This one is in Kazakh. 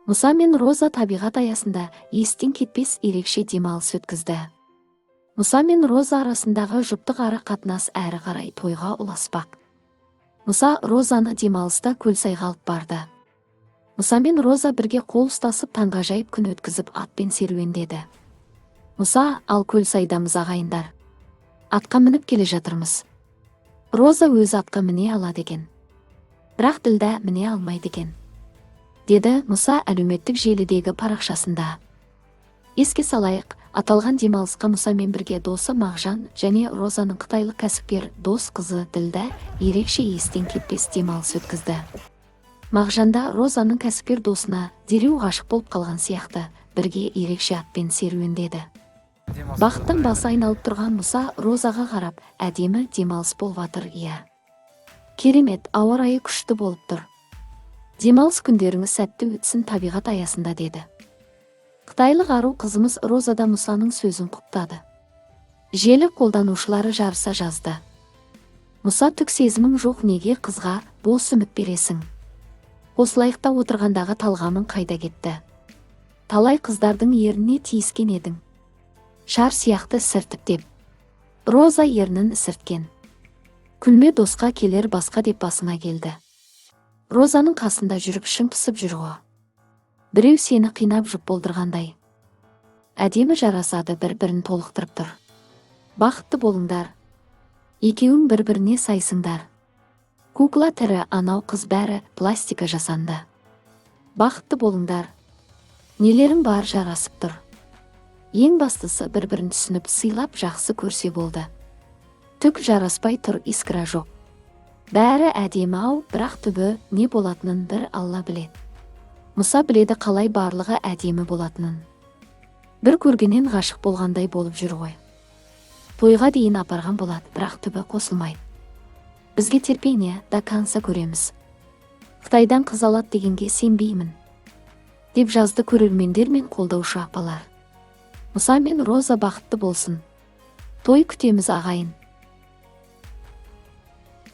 Мұса мен Роза табиғат аясында естен кетпес ерекше демалыс өткізді. Мұса мен Роза арасындағы жұптық ара қатынас әрі қарай тойға ұласпақ. Мұса Розаны демалыста Көлсайға алып барды. Мұса мен Роза бірге қол ұстасып таңғажайып күн өткізіп атпен серуендеді. Мұса: ал Көлсайдамыз ағайындар. Атқа мініп келе жатырмыз. Роза өзі атқа міне алады екен. Бірақ Ділдә міне алмайды екен, деді Мұса әлеуметтік желідегі парақшасында. Еске салайық, аталған демалысқа Мұсамен бірге досы Мағжан және Розаның қытайлық кәсіпкер дос қызы Ділдә ерекше естен кетпес демалыс өткізді. Мағжанда Розаның кәсіпкер досына дереу ғашық болып қалған сияқты, бірге ерекше атпен серуендеді. Бақыттан басы айналып тұрған Мұса Розаға қарап: әдемі демалыс болып жатыр, иә. Керемет, ауа райы күшті болып тұр. Демалыс күндеріңіз сәтті өтсін табиғат аясында, деді. Қытайлық ару қызымыз Розада Мұсаның сөзін құптады. Желі қолданушылары жарыса жазды: Мұса, түк сезімің жоқ, неге қызға бос үміт бересің? Осылайықта отырғандағы талғамың қайда кетті? Талай қыздардың еріне тиіскен едің. Шар сияқты сіртіп деп. Роза ернін сірткен. Күлме досқа келер басқа деп басыңа келді. Розаның қасында жүріп шың пысып жүр ғой. Біреу сені қинап жұп болдырғандай. Әдемі жарасады, бір-бірін толықтырып тұр. Бақытты болыңдар. Екеуің бір-біріне сайсыңдар. Кукла тірі, анау қыз бәрі пластика жасанды. Бақытты болыңдар. Нелерің бар, жарасып тұр. Ең бастысы бір-бірін түсініп сыйлап жақсы көрсе болды. Түк жараспай тұр, искра жоқ. Бәрі әдемі-ау, бірақ түбі не болатынын бір Алла біледі. Мұса біледі қалай барлығы әдемі болатынын. Бір көргеннен ғашық болғандай болып жүр ғой. Тойға дейін апарған болады, бірақ түбі қосылмайды. Бізге терпение, до конца көреміз. Қытайдан қыз алады дегенге сенбеймін, деп жазды көрермендер мен қолдаушы апалар. Мұса мен Роза бақытты болсын. Той күтеміз ағайын.